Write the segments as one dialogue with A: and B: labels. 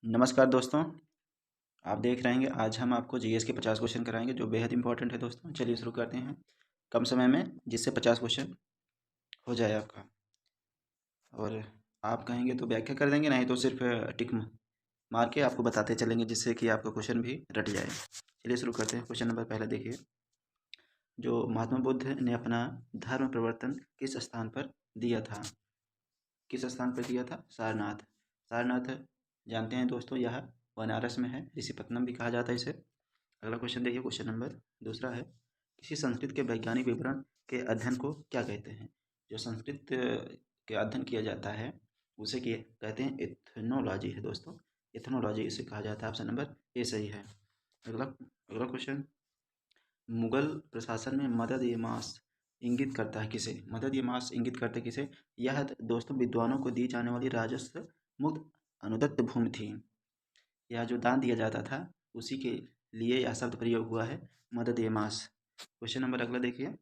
A: नमस्कार दोस्तों, आप देख रहे हैं आज हम आपको जीएस के 50 क्वेश्चन कराएंगे जो बेहद इंपॉर्टेंट है दोस्तों। चलिए शुरू करते हैं कम समय में, जिससे 50 क्वेश्चन हो जाए आपका। और आप कहेंगे तो व्याख्या कर देंगे, नहीं तो सिर्फ टिक मार के आपको बताते चलेंगे, जिससे कि आपका क्वेश्चन भी रट जाए। चलिए शुरू करते हैं। क्वेश्चन नंबर पहला देखिए, जो महात्मा बुद्ध ने अपना धर्म प्रवर्तन किस स्थान पर दिया था? किस स्थान पर दिया था? सारनाथ। सारनाथ जानते हैं दोस्तों, यह बनारस में है, ऋषिपत्नम भी कहा जाता है इसे। अगला क्वेश्चन देखिए, क्वेश्चन नंबर दूसरा है, किसी संस्कृत के वैज्ञानिक विवरण के अध्ययन को क्या कहते हैं? जो संस्कृत के अध्ययन किया जाता है उसे कहते हैं एथनोलॉजी है दोस्तों। एथनोलॉजी इसे कहा जाता है। ऑप्शन नंबर ए सही है। अगला अगला क्वेश्चन, मुगल प्रशासन में मदद ए मास इंगित करता है किसे? मदद ए मास इंगित करता है किसे? यह दोस्तों विद्वानों को दी जाने वाली राजस्व मुक्त अनुदत्त भूमि थी। यह जो दान दिया जाता था उसी के लिए यह शब्द प्रयोग हुआ है, मदद ए मास। क्वेश्चन नंबर अगला देखिए,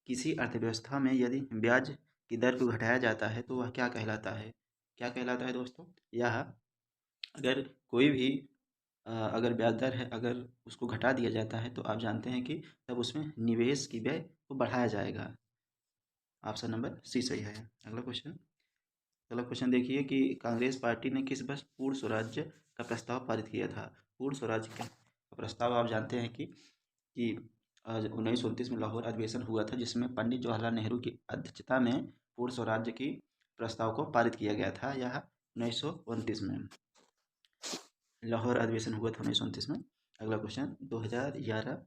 A: किसी अर्थव्यवस्था में यदि ब्याज की दर को घटाया जाता है तो वह क्या कहलाता है? क्या कहलाता है दोस्तों? यह अगर कोई भी अगर ब्याज दर है, अगर उसको घटा दिया जाता है तो आप जानते हैं कि तब उसमें निवेश की व्यय को बढ़ाया जाएगा। ऑप्शन नंबर सी सही है। अगला क्वेश्चन देखिए कि कांग्रेस पार्टी ने किस वर्ष पूर्ण स्वराज्य का प्रस्ताव पारित किया था? पूर्ण स्वराज्य का प्रस्ताव आप जानते हैं कि 1929 में लाहौर अधिवेशन हुआ था, जिसमें पंडित जवाहरलाल नेहरू की अध्यक्षता में पूर्ण स्वराज्य की प्रस्ताव को पारित किया गया था। यह 1929 में लाहौर अधिवेशन हुआ था, 1929 में। अगला क्वेश्चन, 2011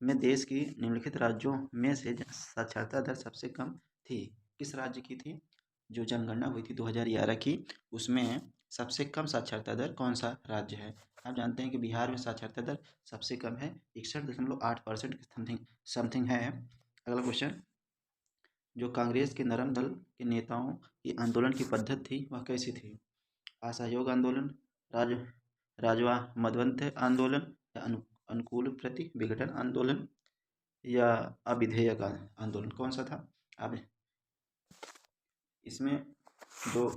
A: में देश की निम्नलिखित राज्यों में से साक्षरता दर सबसे कम थी? किस राज्य की थी? जो जनगणना हुई थी 2011 की, उसमें सबसे कम साक्षरता दर कौन सा राज्य है? आप जानते हैं कि बिहार में साक्षरता दर सबसे कम है, 61.8% समथिंग समथिंग है। अगला क्वेश्चन, जो कांग्रेस के नरम दल के नेताओं की आंदोलन की पद्धति थी वह कैसी थी? असहयोग आंदोलन, राज राजवा मदवंत आंदोलन, या अनुकूल प्रति विघटन आंदोलन, या अविधेयक आंदोलन, कौन सा था? अब इसमें जो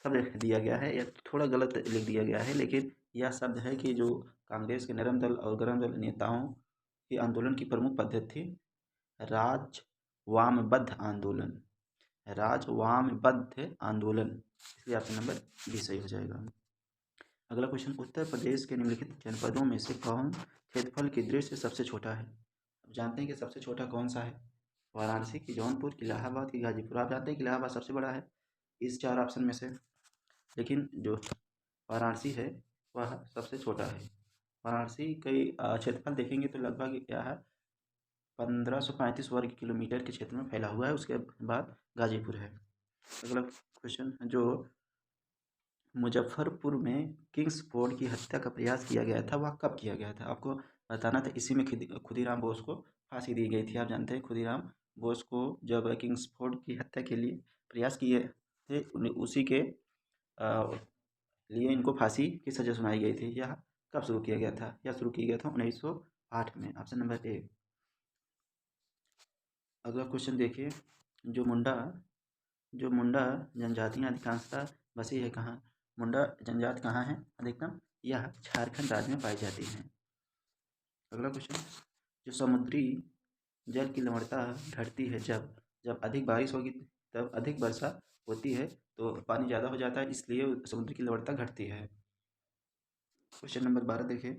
A: शब्द दिया गया है यह थोड़ा गलत लिख दिया गया है, लेकिन यह शब्द है कि जो कांग्रेस के नरम दल और गरम दल नेताओं की आंदोलन की प्रमुख पद्धति थी राजवामबद्ध आंदोलन। राजवामबद्ध आंदोलन, इसलिए ऑप्शन नंबर बी सही हो जाएगा। अगला क्वेश्चन, उत्तर प्रदेश के निम्नलिखित जनपदों में से कौन क्षेत्रफल की दृष्टि से सबसे छोटा है? अब जानते हैं कि सबसे छोटा कौन सा है? वाराणसी की, जौनपुर की, इलाहाबाद की, गाजीपुर। आप जानते हैं कि इलाहाबाद सबसे बड़ा है इस चार ऑप्शन में से, लेकिन जो वाराणसी है वह सबसे छोटा है। वाराणसी कई क्षेत्रफल देखेंगे तो लगभग क्या है, 1535 वर्ग किलोमीटर के क्षेत्र में फैला हुआ है। उसके बाद गाजीपुर है। अगला क्वेश्चन, जो मुजफ्फरपुर में किंग्सफोर्ड की हत्या का प्रयास किया गया था वह कब किया गया था? आपको बताना था। इसी में खुदीराम बोस को फांसी दी गई थी। आप जानते हैं खुदीराम बोस को जब किंग्सफोर्ड की हत्या के लिए प्रयास किए थे, उसी के लिए इनको फांसी की सज़ा सुनाई गई थी। यह कब शुरू किया गया था? यह शुरू किया गया था 1908 में। Option number A. अगला क्वेश्चन देखिए, जो मुंडा जो मुंडा जनजातियाँ अधिकांशतः बसी है कहाँ? मुंडा जनजाति कहाँ है अधिकतम? यह झारखंड राज्य में पाई जाती है। अगला क्वेश्चन, जो समुद्री जल की लवणता घटती है जब जब अधिक बारिश होगी तब अधिक वर्षा होती है तो पानी ज़्यादा हो जाता है, इसलिए समुद्र की लवणता घटती है। क्वेश्चन नंबर 12 देखिए,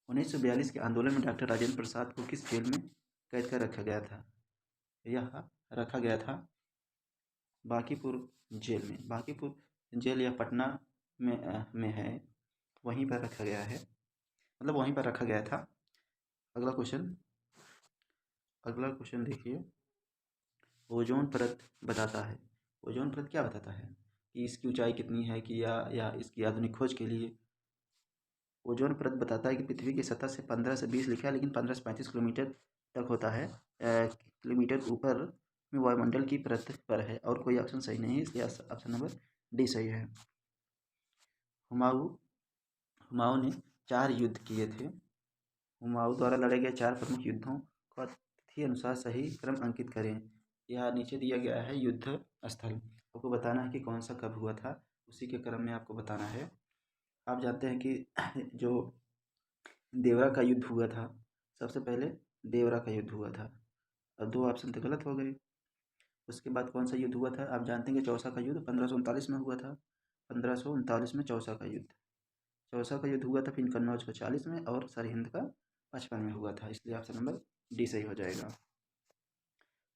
A: 1942 के आंदोलन में डॉक्टर राजेंद्र प्रसाद को किस जेल में कैद कर रखा गया था? यह रखा गया था बांकीपुर जेल में। बांकीपुर जेल या पटना में है, वहीं पर रखा गया है, मतलब वहीं पर रखा गया था। अगला क्वेश्चन अगला क्वेश्चन देखिए, ओजोन परत बताता है। ओजोन परत क्या बताता है? कि इसकी ऊंचाई कितनी है, कि या इसकी आधुनिक खोज के लिए। ओजोन परत बताता है कि पृथ्वी की सतह से 15 से 20 लिखा है, लेकिन 15 से 35 किलोमीटर तक होता है। किलोमीटर ऊपर में वायुमंडल की परत पर है, और कोई ऑप्शन सही नहीं है, इसलिए ऑप्शन नंबर डी सही है। हुमायूं हुमायूं ने 4 युद्ध किए थे। हुमायूं द्वारा लड़े गए 4 प्रमुख युद्धों का तिथि अनुसार सही क्रम अंकित करें। यह नीचे दिया गया है युद्ध स्थल, आपको बताना है कि कौन सा कब हुआ था। उसी के क्रम में आपको बताना है। आप जानते हैं कि जो देवरा का युद्ध हुआ था, सबसे पहले देवरा का युद्ध हुआ था, और 2 ऑप्शन तो गलत हो गए। उसके बाद कौन सा युद्ध हुआ था? आप जानते हैं कि चौसा का युद्ध 1539 में हुआ था। 1539 में चौसा का युद्ध, चौसा का युद्ध हुआ था। फिर कन्नौज का 40 में, और सरहिंद का 55 में हुआ था। इसलिए ऑप्शन नंबर डी सही हो जाएगा।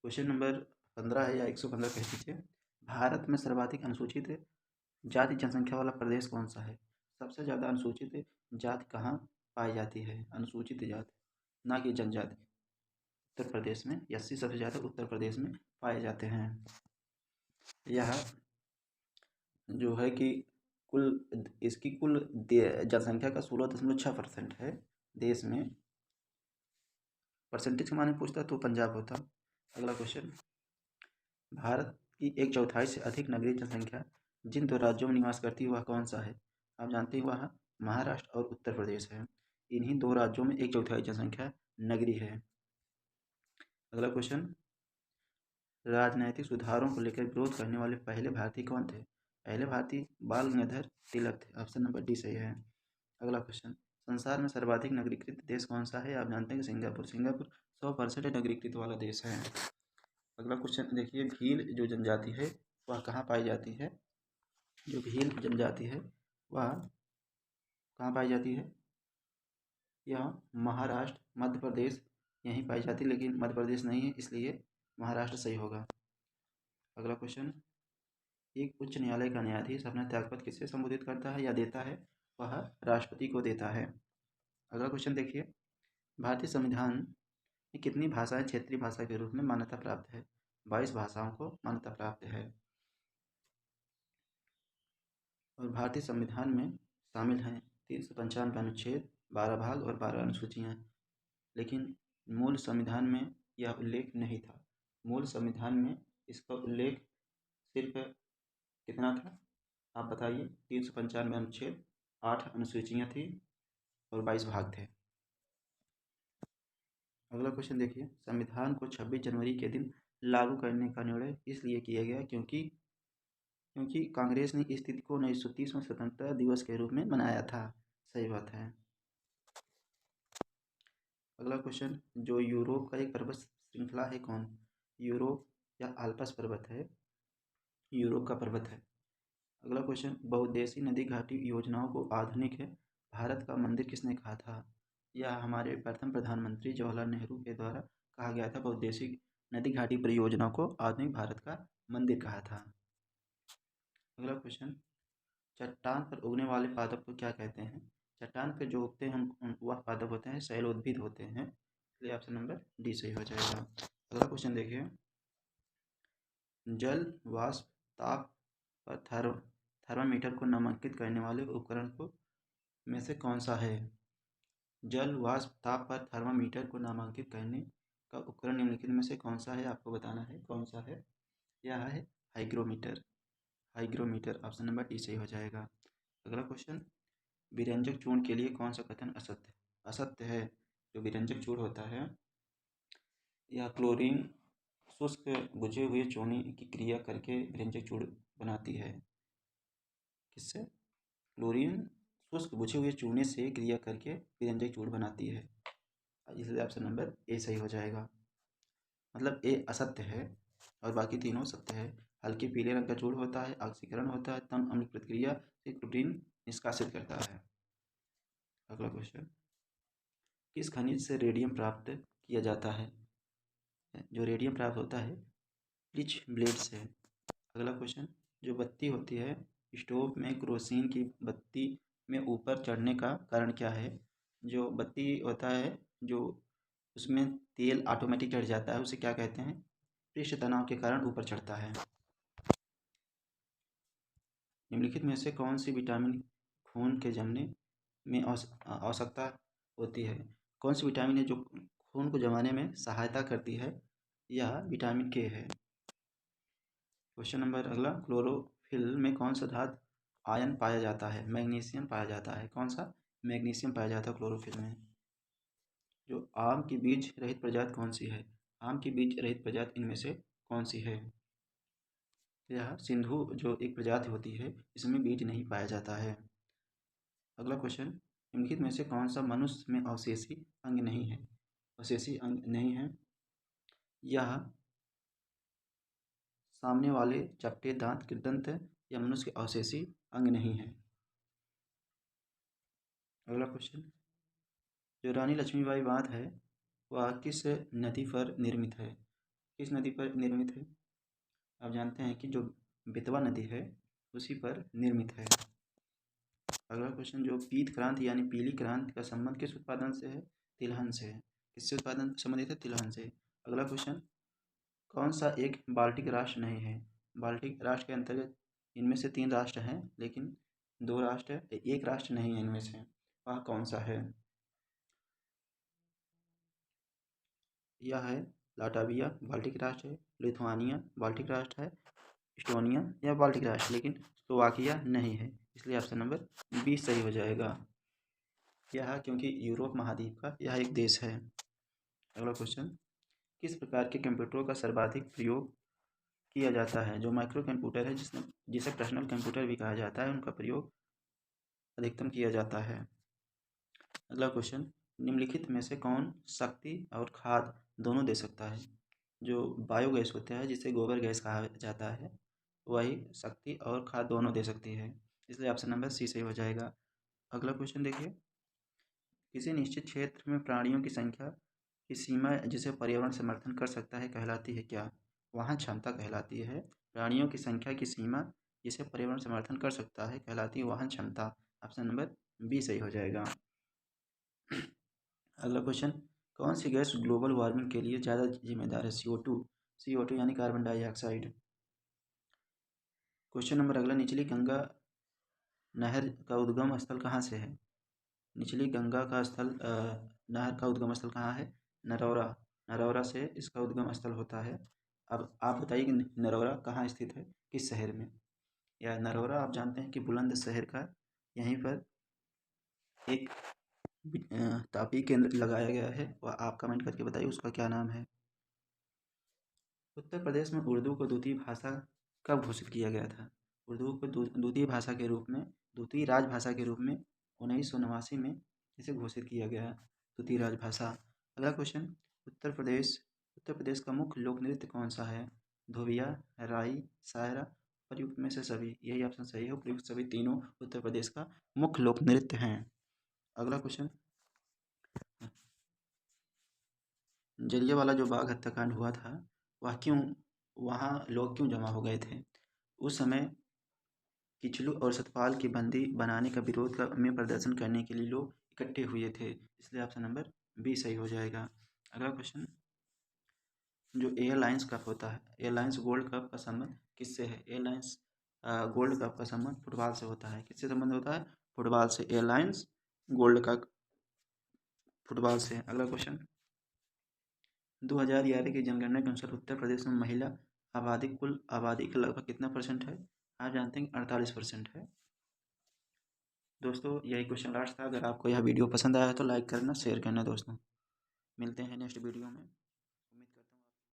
A: क्वेश्चन नंबर 15 है, या 115 कह दीजिए। भारत में सर्वाधिक अनुसूचित जाति जनसंख्या वाला प्रदेश कौन सा है? सबसे ज़्यादा अनुसूचित जाति कहाँ पाई जाती है? अनुसूचित जाति, ना कि जनजाति। उत्तर प्रदेश में, एससी सबसे ज़्यादा उत्तर प्रदेश में पाए जाते हैं। यह जो है कि इसकी कुल जनसंख्या का 16.6% है देश में। परसेंटेज के माने पूछता तो पंजाब होता। अगला क्वेश्चन, भारत की 1/4 से अधिक नगरीय जनसंख्या जिन 2 राज्यों में निवास करती है वह कौन सा है? आप जानते हैं वह महाराष्ट्र और उत्तर प्रदेश है। इन्हीं 2 राज्यों में 1/4 जनसंख्या नगरीय है। अगला क्वेश्चन, राजनैतिक सुधारों को लेकर विरोध करने वाले पहले भारतीय कौन थे? पहले भारतीय बाल गंगाधर तिलक थे। ऑप्शन नंबर डी सही है। अगला क्वेश्चन, संसार में सर्वाधिक नगरीकृत देश कौन सा है? आप जानते हैं कि सिंगापुर। सिंगापुर 100% नगरीकृत वाला देश है। अगला क्वेश्चन देखिए, भील जो जनजाति है वह कहाँ पाई जाती है? जो भील जनजाति है वह कहाँ पाई जाती है? यह महाराष्ट्र, मध्य प्रदेश यहीं पाई जाती है, लेकिन मध्य प्रदेश नहीं है, इसलिए महाराष्ट्र सही होगा। अगला क्वेश्चन, एक उच्च न्यायालय का न्यायाधीश अपना त्यागपत्र किससे संबोधित करता है या देता है? वह राष्ट्रपति को देता है। अगला क्वेश्चन देखिए, भारतीय संविधान में कितनी भाषाएं क्षेत्रीय भाषा के रूप में मान्यता प्राप्त है? 22 भाषाओं को मान्यता प्राप्त है। और भारतीय संविधान में शामिल हैं 395 अनुच्छेद, 12 भाग और 12 अनुसूचियाँ। लेकिन मूल संविधान में यह उल्लेख नहीं था। मूल संविधान में इसका उल्लेख सिर्फ कितना था? आप बताइए। 395 अनुच्छेद, 8 अनुसूचियाँ थी और 22 भाग थे। अगला क्वेश्चन देखिए, संविधान को 26 जनवरी के दिन लागू करने का निर्णय इसलिए किया गया क्योंकि कांग्रेस ने इस तिथि को 1930 में स्वतंत्रता दिवस के रूप में मनाया था। सही बात है। अगला क्वेश्चन, जो यूरोप का एक पर्वत श्रृंखला है कौन? यूरोप या आल्प्स पर्वत है, यूरोप का पर्वत है। अगला क्वेश्चन, बहुउद्देशीय नदी घाटी योजनाओं को आधुनिक भारत का मंदिर किसने कहा था? यह हमारे प्रथम प्रधानमंत्री जवाहरलाल नेहरू के द्वारा कहा गया था। बहुउद्देशीय नदी घाटी परियोजना को आधुनिक भारत का मंदिर कहा था। अगला क्वेश्चन, चट्टान पर उगने वाले पादप को क्या कहते हैं? चट्टान पर जो उगते हैं वह पादप होते हैं शैलोद्भिद होते हैं। इसलिए ऑप्शन नंबर डी सही हो जाएगा। अगला क्वेश्चन देखिए, जल वाष्प ताप पर थर्मामीटर को नामांकित करने वाले उपकरण को में से कौन सा है? जल वाष्प ताप पर थर्मामीटर को नामांकित करने का उपकरण निम्नलिखित में से कौन सा है? आपको बताना है कौन सा है। यह है hygrometer. Hygrometer option number D सही हो जाएगा। अगला क्वेश्चन, विरंजक चूर्ण के लिए कौन सा कथन असत्य है? जो विरंजक चूर्ण होता है यह क्लोरीन शुष्क बुझे हुए चूने की क्रिया करके विरंजक चूर्ण बनाती है। किससे? क्लोरीन शुष्क बुझे हुए चूने से क्रिया करके विरंजक चूर्ण बनाती है। इसलिए ऑप्शन नंबर ए सही हो जाएगा। मतलब ए असत्य है और बाकी तीनों सत्य है। हल्के पीले रंग का चूर्ण होता है, ऑक्सीकरण होता है, तम अम्ल प्रतिक्रिया से प्रोटीन निष्कासित करता है। अगला क्वेश्चन, किस खनिज से रेडियम प्राप्त किया जाता है? जो रेडियम प्राप्त होता है पिच ब्लेड से। अगला क्वेश्चन, जो बत्ती होती है स्टोव में केरोसिन की बत्ती में ऊपर चढ़ने का कारण क्या है? जो बत्ती होता है जो उसमें तेल ऑटोमेटिक चढ़ जाता है उसे क्या कहते हैं? पृष्ठ तनाव के कारण ऊपर चढ़ता है। निम्नलिखित में से कौन सी विटामिन खून के जमने में आवश्यकता होती है? कौन सी विटामिन है जो खून को जमाने में सहायता करती है? यह विटामिन के है। क्वेश्चन नंबर अगला, क्लोरोफिल में कौन सा धातु आयन पाया जाता है? मैग्नीशियम पाया जाता है। कौन सा? मैग्नीशियम पाया जाता है क्लोरोफिल में। जो आम की बीज रहित प्रजाति कौन सी है? आम की बीज रहित प्रजाति इनमें से कौन सी है? यह सिंधु जो एक प्रजाति होती है इसमें बीज नहीं पाया जाता है। अगला क्वेश्चन, निम्नलिखित में से कौन सा मनुष्य में अवशेषी अंग नहीं है? अवशेषी अंग नहीं है, यह सामने वाले चपटे दांत कृदंत या मनुष्य के अवशेषी अंग नहीं है। अगला क्वेश्चन, जो रानी लक्ष्मीबाई बांध है वह किस नदी पर निर्मित है? किस नदी पर निर्मित है? आप जानते हैं कि जो बेतवा नदी है उसी पर निर्मित है। अगला क्वेश्चन, जो पीत क्रांति यानी पीली क्रांति का संबंध किस उत्पादन से है? तिलहन से। किससे उत्पादन संबंधित है? तिलहन से। अगला क्वेश्चन, कौन सा एक बाल्टिक राष्ट्र नहीं है? बाल्टिक राष्ट्र के अंतर्गत इनमें से 3 राष्ट्र हैं लेकिन 2 राष्ट्र, एक राष्ट्र नहीं है इनमें से, वह कौन सा है? यह है लाटविया बाल्टिक राष्ट्र है, लिथुआनिया बाल्टिक राष्ट्र है, इस्टोनिया या बाल्टिक राष्ट्र, लेकिन स्लोवाकिया नहीं है, इसलिए ऑप्शन नंबर बी सही हो जाएगा। यह क्योंकि यूरोप महाद्वीप का यह एक देश है। अगला क्वेश्चन, किस प्रकार के कंप्यूटरों का सर्वाधिक प्रयोग किया जाता है? जो माइक्रो कंप्यूटर है जिसे पर्सनल कंप्यूटर भी कहा जाता है, उनका प्रयोग अधिकतम किया जाता है। अगला क्वेश्चन, निम्नलिखित में से कौन शक्ति और खाद दोनों दे सकता है? जो बायोगैस होता है जिसे गोबर गैस कहा जाता है, वही शक्ति और खाद दोनों दे सकती है, इसलिए ऑप्शन नंबर सी सही हो जाएगा। अगला क्वेश्चन देखिए, किसी निश्चित क्षेत्र में प्राणियों की संख्या की सीमा जिसे पर्यावरण समर्थन कर सकता है कहलाती है क्या? वहाँ क्षमता कहलाती है। प्राणियों की संख्या की सीमा जिसे पर्यावरण समर्थन कर सकता है कहलाती है वहन क्षमता। ऑप्शन नंबर बी सही हो जाएगा। अगला क्वेश्चन, कौन सी गैस ग्लोबल वार्मिंग के लिए ज़्यादा जिम्मेदार है? CO2 यानी कार्बन डाइऑक्साइड। क्वेश्चन नंबर अगला, निचली गंगा नहर का उद्गम स्थल कहाँ से है? निचली गंगा का नहर का उद्गम स्थल कहाँ है? नरौरा। नरौरा से इसका उद्गम स्थल होता है। अब आप बताइए कि नरौरा कहाँ स्थित है, किस शहर में? या नरौरा आप जानते हैं कि बुलंदशहर का यहीं पर एक तापी केंद्र लगाया गया है, वह आप कमेंट करके बताइए उसका क्या नाम है। उत्तर प्रदेश में उर्दू को द्वितीय भाषा कब घोषित किया गया था? उर्दू को द्वितीय भाषा के रूप में, द्वितीय राजभाषा के रूप में 1989 में इसे घोषित किया गया, द्वितीय राजभाषा। अगला क्वेश्चन, उत्तर प्रदेश का मुख्य लोक नृत्य कौन सा है? धोबिया, राई, शायरा, प्रयुक्त में से सभी। यही ऑप्शन सही है, प्रयुक्त सभी तीनों उत्तर प्रदेश का मुख्य लोक नृत्य हैं। अगला क्वेश्चन, जलियांवाला जो बाग हत्याकांड हुआ था वहाँ लोग क्यों जमा हो गए थे? उस समय किचलू और सतपाल की बंदी बनाने का विरोध में प्रदर्शन करने के लिए लोग इकट्ठे हुए थे, इसलिए ऑप्शन नंबर बी सही हो जाएगा। अगला क्वेश्चन, जो एयरलाइंस कप होता है, एयरलाइंस गोल्ड कप का संबंध किससे है? एयरलाइंस गोल्ड कप का संबंध फुटबॉल से होता है। किससे संबंध होता है? फुटबॉल से। एयरलाइंस गोल्ड कप फुटबॉल से। अगला क्वेश्चन, 2011 की जनगणना के अनुसार उत्तर प्रदेश में महिला आबादी कुल आबादी का लगभग कितना परसेंट है? आप जानते हैं 48% है। दोस्तों यही क्वेश्चन लास्ट था। अगर आपको यह वीडियो पसंद आया तो लाइक करना, शेयर करना दोस्तों। मिलते हैं नेक्स्ट वीडियो में।